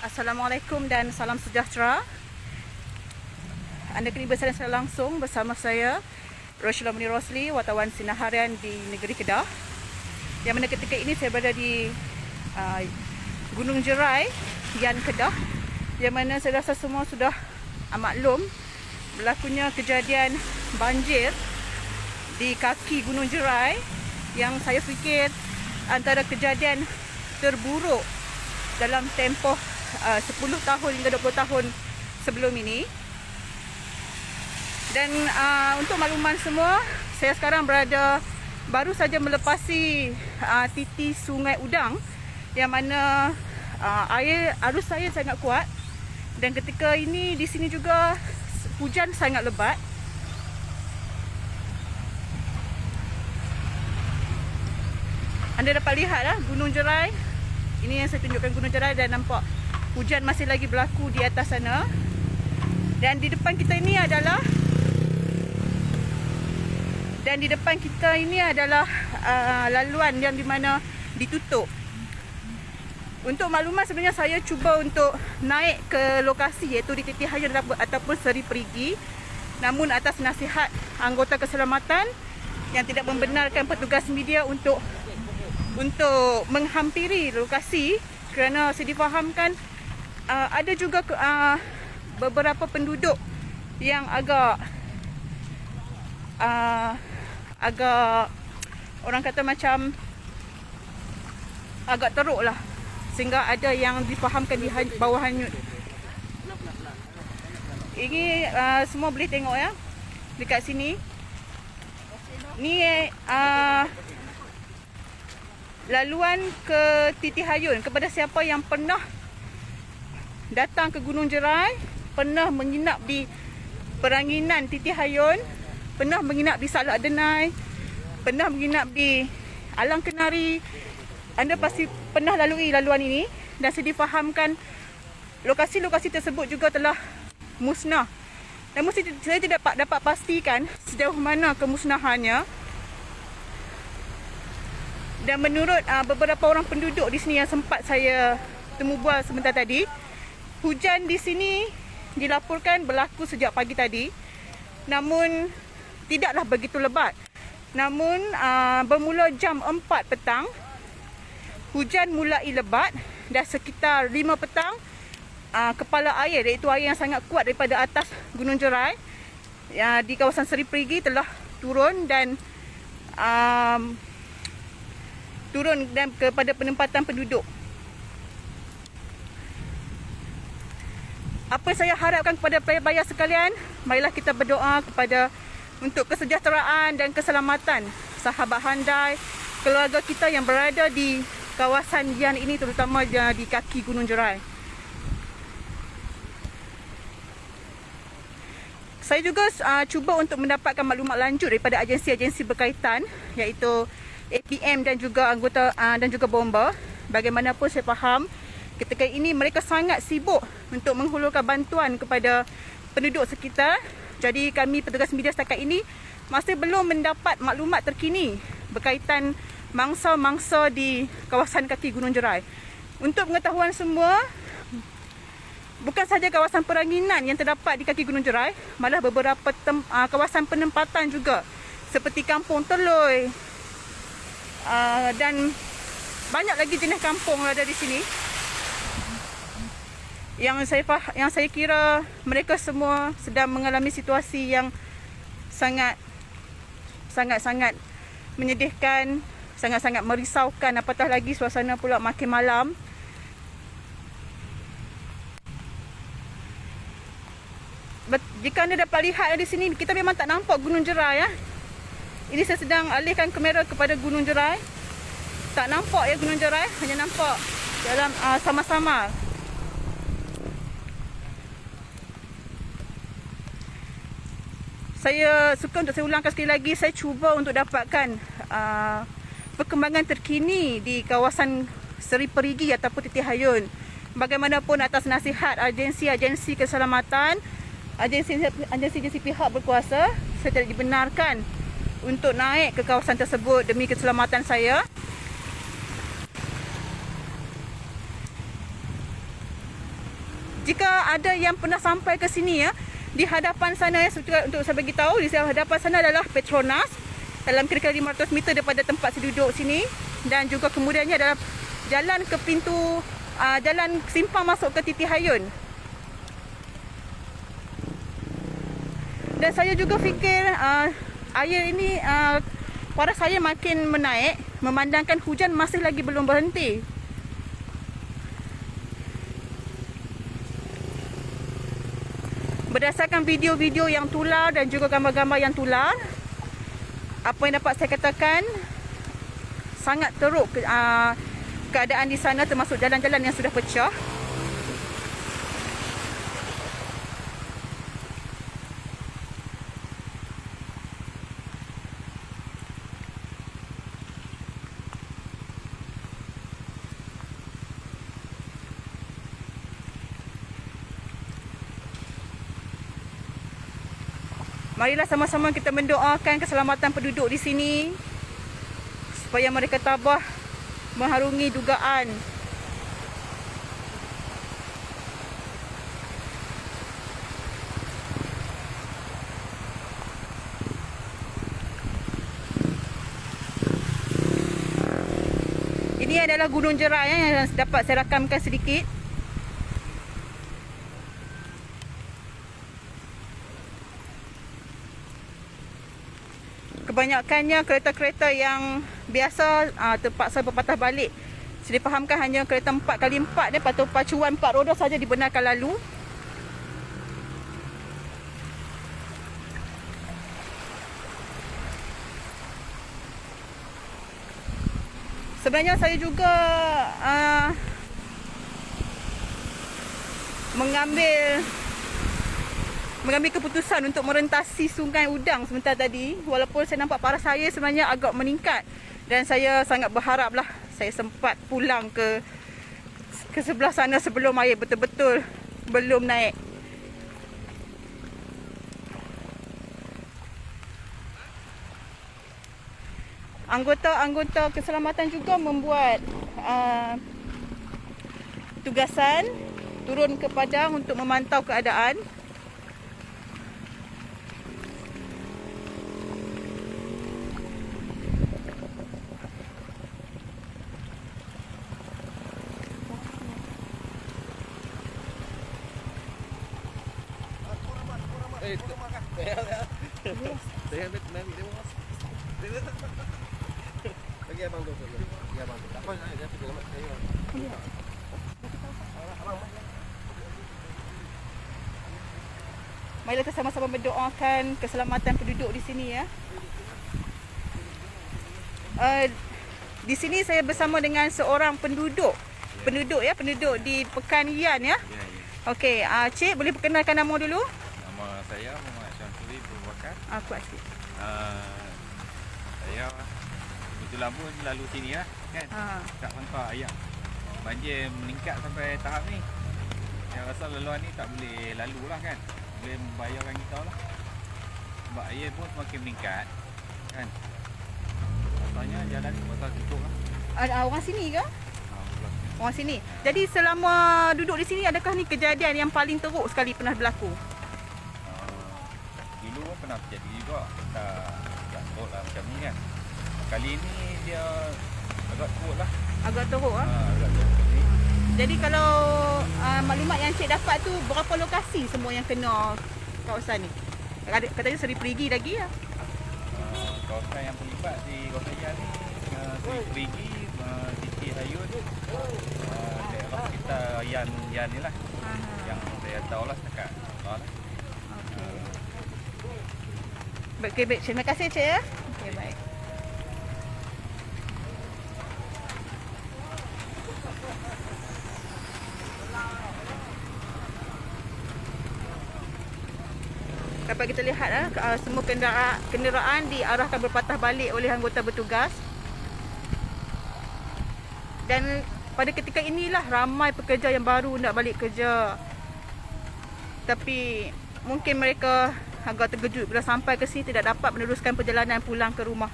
Assalamualaikum dan salam sejahtera. Anda kini bersama saya langsung bersama saya Roshila Muni Rosli, wartawan sinar harian di negeri Kedah. Yang mana ketika ini saya berada di Gunung Jerai, Yan Kedah. Yang mana saya rasa semua sudah maklum berlakunya kejadian banjir di kaki Gunung Jerai yang saya fikir antara kejadian terburuk dalam tempoh 10 tahun hingga 20 tahun sebelum ini. Dan untuk makluman semua, saya sekarang baru saja melepasi titi Sungai Udang yang mana arus air sangat kuat, dan ketika ini di sini juga hujan sangat lebat. Anda dapat lihatlah Gunung Jerai. Ini yang saya tunjukkan Gunung Jerai, dan nampak hujan masih lagi berlaku di atas sana. Dan di depan kita ini adalah laluan yang dimana ditutup. Untuk makluman, sebenarnya saya cuba untuk naik ke lokasi iaitu di Titi Hayun ataupun Seri Perigi. Namun atas nasihat anggota keselamatan yang tidak membenarkan petugas media untuk menghampiri lokasi, kerana saya difahamkan ada juga beberapa penduduk yang agak orang kata macam agak teruk lah, sehingga ada yang difahamkan di bawah hanyut. Ini semua boleh tengok ya dekat sini. Ni laluan ke Titi Hayun. Kepada siapa yang pernah datang ke Gunung Jerai, pernah menginap di Peranginan Titi Hayun, pernah menginap di Salak Denai, pernah menginap di Alang Kenari, anda pasti pernah lalui laluan ini. Dan saya difahamkan lokasi-lokasi tersebut juga telah musnah. Namun saya tidak dapat pastikan sejauh mana kemusnahannya. Dan menurut beberapa orang penduduk di sini yang sempat saya temu bual sebentar tadi, hujan di sini dilaporkan berlaku sejak pagi tadi, namun tidaklah begitu lebat. Namun bermula jam 4 petang, hujan mulai lebat, dan sekitar 5 petang kepala air, iaitu air yang sangat kuat daripada atas Gunung Jerai di kawasan Seri Perigi telah turun dan kepada penempatan penduduk. Apa saya harapkan kepada player sekalian, marilah kita berdoa untuk kesejahteraan dan keselamatan sahabat handai, keluarga kita yang berada di kawasan Yan ini, terutama di kaki Gunung Jerai. Saya juga cuba untuk mendapatkan maklumat lanjut daripada agensi-agensi berkaitan, iaitu APM dan juga anggota dan juga bomba. Bagaimanapun saya faham ketika ini mereka sangat sibuk untuk menghulurkan bantuan kepada penduduk sekitar. Jadi kami petugas media setakat ini masih belum mendapat maklumat terkini berkaitan mangsa-mangsa di kawasan kaki Gunung Jerai. Untuk pengetahuan semua, bukan sahaja kawasan Peranginan yang terdapat di kaki Gunung Jerai, malah beberapa kawasan penempatan juga seperti Kampung Teloi, dan banyak lagi jenis kampung ada di sini yang saya kira mereka semua sedang mengalami situasi yang sangat menyedihkan, sangat merisaukan, apatah lagi suasana pula makin malam. Jika anda dapat lihat di sini, kita memang tak nampak Gunung Jerai ya. Ini saya sedang alihkan kamera kepada Gunung Jerai. Tak nampak ya Gunung Jerai, hanya nampak dalam sama-sama. Saya suka untuk saya ulangkan sekali lagi, saya cuba untuk dapatkan perkembangan terkini di kawasan Seri Perigi ataupun Titi Hayun. Bagaimanapun atas nasihat agensi-agensi keselamatan, agensi-agensi pihak berkuasa, saya tidak dibenarkan untuk naik ke kawasan tersebut demi keselamatan saya. Jika ada yang pernah sampai ke sini ya, di hadapan sana ya, untuk saya bagi tahu, di hadapan sana adalah Petronas dalam kira-kira 500 meter daripada tempat saya duduk sini, dan juga kemudiannya adalah jalan ke pintu jalan simpang masuk ke Titi Hayun. Dan saya juga fikir air ini paras saya makin menaik memandangkan hujan masih lagi belum berhenti. Berdasarkan video-video yang tular dan juga gambar-gambar yang tular, apa yang dapat saya katakan, sangat teruk keadaan di sana, termasuk jalan-jalan yang sudah pecah. Marilah sama-sama kita mendoakan keselamatan penduduk di sini, supaya mereka tabah mengharungi dugaan. Ini adalah Gunung Jerak yang dapat saya rakamkan sedikit. Kebanyakannya kereta-kereta yang biasa terpaksa berpatah balik. Saya fahamkan hanya kereta 4x4 dia atau pacuan 4 roda saja dibenarkan lalu. Sebenarnya saya juga mengambil keputusan untuk merentasi Sungai Udang sebentar tadi, walaupun saya nampak paras saya sebenarnya agak meningkat, dan saya sangat berharaplah saya sempat pulang ke sebelah sana sebelum air betul-betul belum naik. Anggota keselamatan juga membuat tugasan turun ke padang untuk memantau keadaan. Marilah kita sama-sama mendoakan keselamatan penduduk di sini ya. Di sini saya bersama dengan seorang penduduk di Pekan Ian ya. Okey, Cik boleh perkenalkan nama dulu? Nama saya Muhammad Syamsuri Bakar. Aku Asyik. Saya kebetulan pun lalu sini lah kan. Tak sangka ayam banjir meningkat sampai tahap ni. Saya rasa laluan ni tak boleh lalu lah kan. Boleh membayarkan kita lah. Sebab air pun semakin meningkat kan. Rasanya jalan ni pasal tutup lah. Orang sini ke? Orang sini. Jadi selama duduk di sini, adakah ni kejadian yang paling teruk sekali pernah berlaku? Dulu pun pernah terjadi juga. Tak teruk lah macam ni kan. Kali ni dia agak teruk lah. Agak teruk ah. Agak teruk ni. Jadi kalau maklumat yang Cik dapat tu, berapa lokasi semua yang kena kawasan ni? Katanya Seri Perigi lagi lah. Kawasan yang terlibat di kawasan Yan ni Seri Perigi, Titi Hayun, daerah sekitar Yan ni lah. Yang saya tahu lah setakat lah. Baik, terima kasih Cik ya. Okay, baik. Dapat kita lihat semua kenderaan diarahkan berpatah balik oleh anggota bertugas. Dan pada ketika inilah ramai pekerja yang baru nak balik kerja. Tapi mungkin mereka agak terkejut bila sampai ke sini tidak dapat meneruskan perjalanan pulang ke rumah.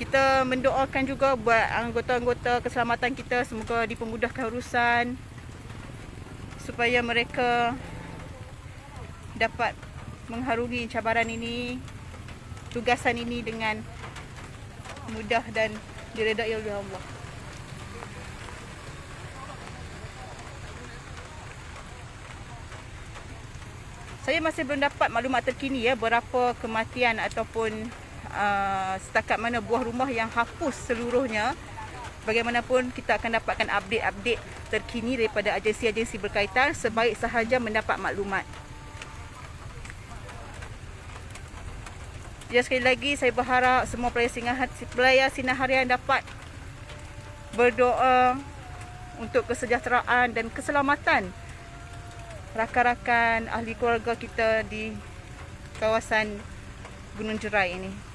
Kita mendoakan juga buat anggota-anggota keselamatan kita, semoga dipermudahkan urusan supaya mereka dapat mengharungi cabaran ini, tugasan ini dengan mudah dan diredai oleh Allah. Saya masih belum dapat maklumat terkini ya, berapa kematian ataupun setakat mana buah rumah yang hapus seluruhnya. Bagaimanapun kita akan dapatkan update-update terkini daripada agensi-agensi berkaitan sebaik sahaja mendapat maklumat. Ya, sekali lagi saya berharap semua pelayar sinar harian dapat berdoa untuk kesejahteraan dan keselamatan rakan-rakan ahli keluarga kita di kawasan Gunung Jerai ini.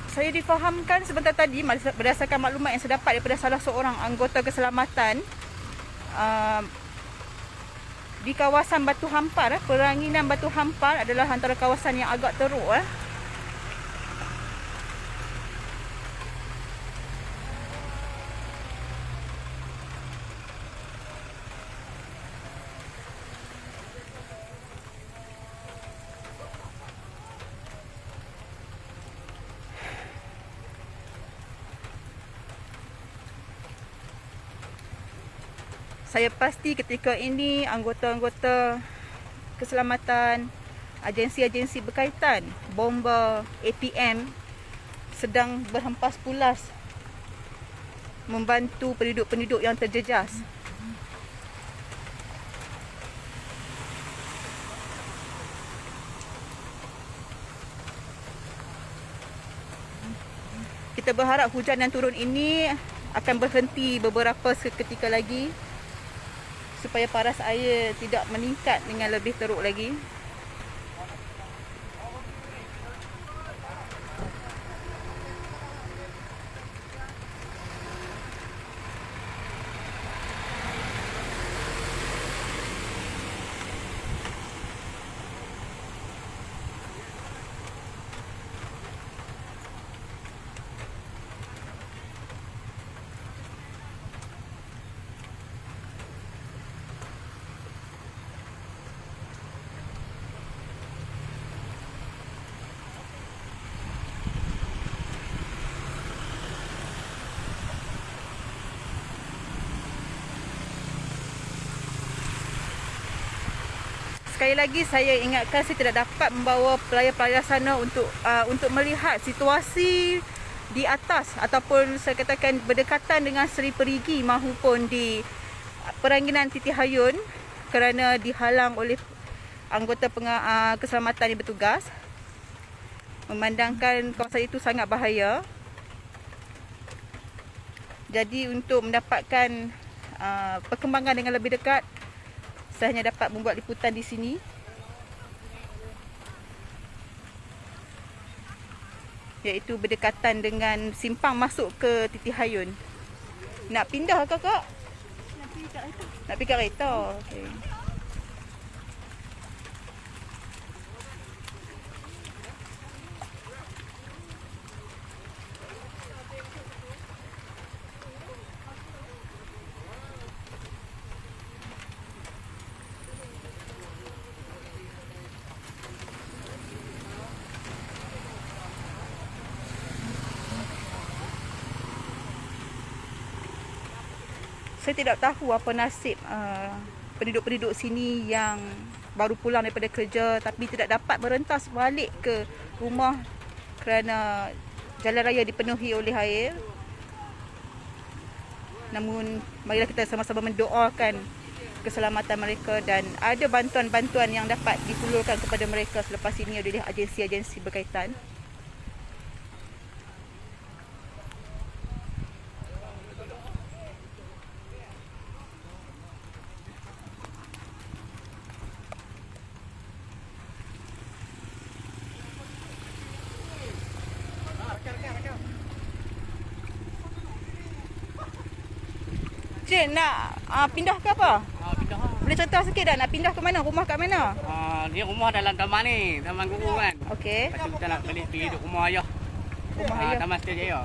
Saya difahamkan sebentar tadi berdasarkan maklumat yang saya dapat daripada salah seorang anggota keselamatan di kawasan Batu Hampar, Peranginan Batu Hampar adalah antara kawasan yang agak teruk. Saya pasti ketika ini anggota-anggota keselamatan, agensi-agensi berkaitan, bomba, APM sedang berhempas pulas membantu penduduk-penduduk yang terjejas. Kita berharap hujan yang turun ini akan berhenti beberapa seketika lagi supaya paras air tidak meningkat dengan lebih teruk lagi. Sekali lagi saya ingatkan, saya tidak dapat membawa pelayar-pelayar sana untuk melihat situasi di atas ataupun saya katakan berdekatan dengan Seri Perigi mahupun di Peranginan Titi Hayun kerana dihalang oleh anggota keselamatan yang bertugas. Memandangkan kawasan itu sangat bahaya. Jadi untuk mendapatkan perkembangan dengan lebih dekat, saya hanya dapat membuat liputan di sini. Iaitu berdekatan dengan simpang masuk ke Titi Hayun. Nak pindah ke kak? Nak pergi kat kereta. Okay. Saya tidak tahu apa nasib penduduk-penduduk sini yang baru pulang daripada kerja tapi tidak dapat merentas balik ke rumah kerana jalan raya dipenuhi oleh air. Namun marilah kita sama-sama mendoakan keselamatan mereka dan ada bantuan-bantuan yang dapat disulurkan kepada mereka selepas ini oleh agensi-agensi berkaitan. Cik, nak pindah ke apa? Pindah. Boleh cerita sikit tak? Nak pindah ke mana? Rumah kat mana? Ni rumah dalam taman ni, Taman Guru kan. Okey. Lepas tu kita nak balik pergi duduk rumah ayah. Rumah ayah. Taman Setiajaya.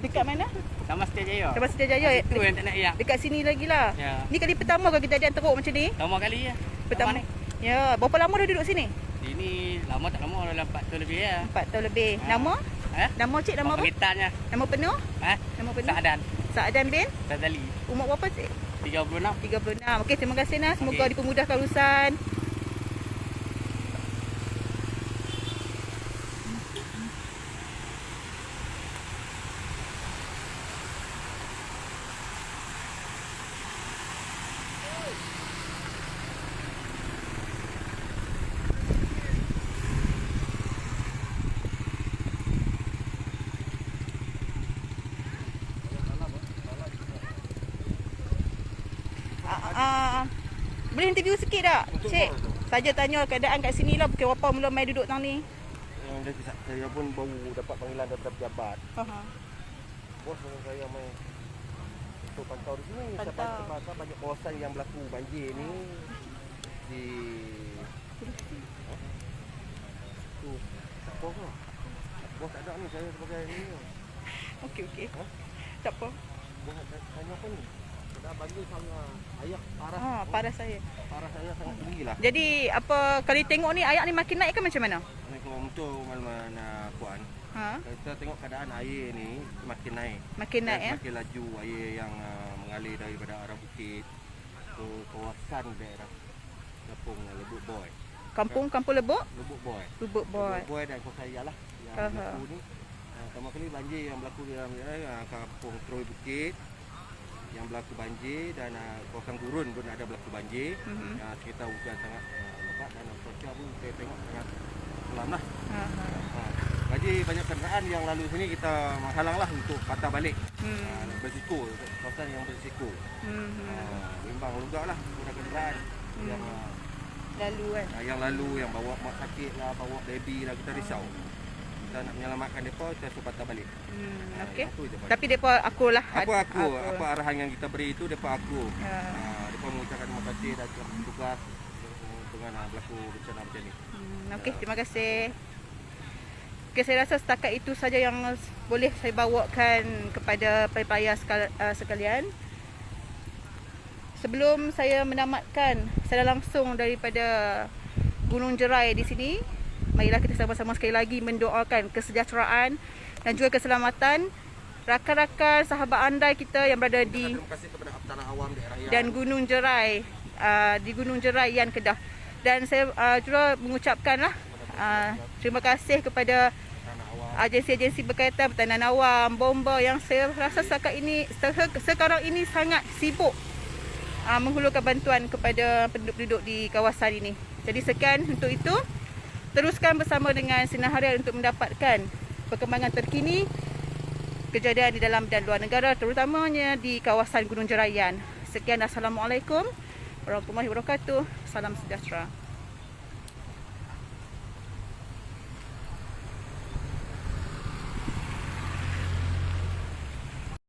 Dekat mana? Taman Setiajaya. Taman Setiajaya. Itu yang tak nak ayak. Dekat sini lagi lah. Ya. Ni kali pertama ke kejadian teruk macam ni? Pertama kali ya. Pertama. Taman ni. Ya, berapa lama dah duduk sini? Sini lama tak lama dalam 4 tahun lebih ya. 4 tahun lebih. Ha. Nama? Nama cik nama apa? Pengitanya. Nama penuh? Ha? Nama penuh? Saadan. Saadan bin? Tazali. Umur berapa cik? 36. 36. Okey, terima kasih Nas. Semoga Okey. dipermudahkan urusan. Boleh interview sikit tak? Cik, saja tanya keadaan kat sini lah. Pukul berapa mula mai duduk tang ni? Saya pun baru dapat panggilan daripada pejabat. Aha. Bos saya main untuk pantau di sini. Pantau. Sebab banyak kawasan yang berlaku banjir ni di tu apa ke? Bos tak ada ni, saya sebagai ni. Okey. Ha? Tak apa. Bos tanya apa ni? Dah banjir sangat ayak parah. Parah saya. Parah saya sangat tinggi lah. Jadi apa kali tengok ni air ni makin naik ke macam mana? Assalamualaikum untuk mana puan. Ha? Kita tengok keadaan air ni makin naik. Makin naik ya. Makin laju air yang mengalir daripada arah bukit ke kawasan daerah Kampung Lebuk Boy. Kampung Lebuk? Lebuk Boy. Lubuk Boy. Lebuk Boy dan Kosaya lah yang Aha. berlaku ni. Pertama kali banjir yang berlaku di dalam Kampung Troy Bukit yang berlaku banjir dan kawasan Gurun pun ada berlaku banjir. Sekitar hujan sangat lebat dan cuaca pun saya tengok sangat selam lah. Banjir banyak kenderaan yang lalu sini kita menghalang lah untuk patah balik. Berisiko, kawasan yang berisiko. Memang juga lah kenderaan yang Lalu kan. yang lalu yang bawa mak sakit lah, bawa baby lah, kita risau. Kita nak menyelamatkan mereka, kita suruh patah balik. Okey. Itu je, Pak. Tapi depa akulah. Apa arahan yang kita beri itu depa aku. Ya. Depa mengucapkan terima kasih dan telah bertugas dengan berlaku bencana macam ni. Okey, terima kasih. Okay, saya rasa setakat itu saja yang boleh saya bawakan kepada pelajar sekalian. Sebelum saya menamatkan secara langsung daripada Gunung Jerai di sini, marilah kita sama-sama sekali lagi mendoakan kesejahteraan dan juga keselamatan rakan-rakan sahabat andai kita yang berada di Terima kasih kepada Tanah Awam daerah yang dan Gunung Jerai, di Gunung Jerai Yan Kedah. Dan saya juga mengucapkanlah terima kasih kepada Tanah Awam. agensi-agensi berkaitan Pertahanan Awam, Bomba yang saya rasa sekarang ini sangat sibuk menghulurkan bantuan kepada penduduk-penduduk di kawasan ini. Jadi sekian untuk itu. Teruskan bersama dengan Sinar Harian untuk mendapatkan perkembangan terkini kejadian di dalam dan luar negara, terutamanya di kawasan Gunung Jerayan. Sekian, Assalamualaikum warahmatullahi wabarakatuh. Salam sejahtera.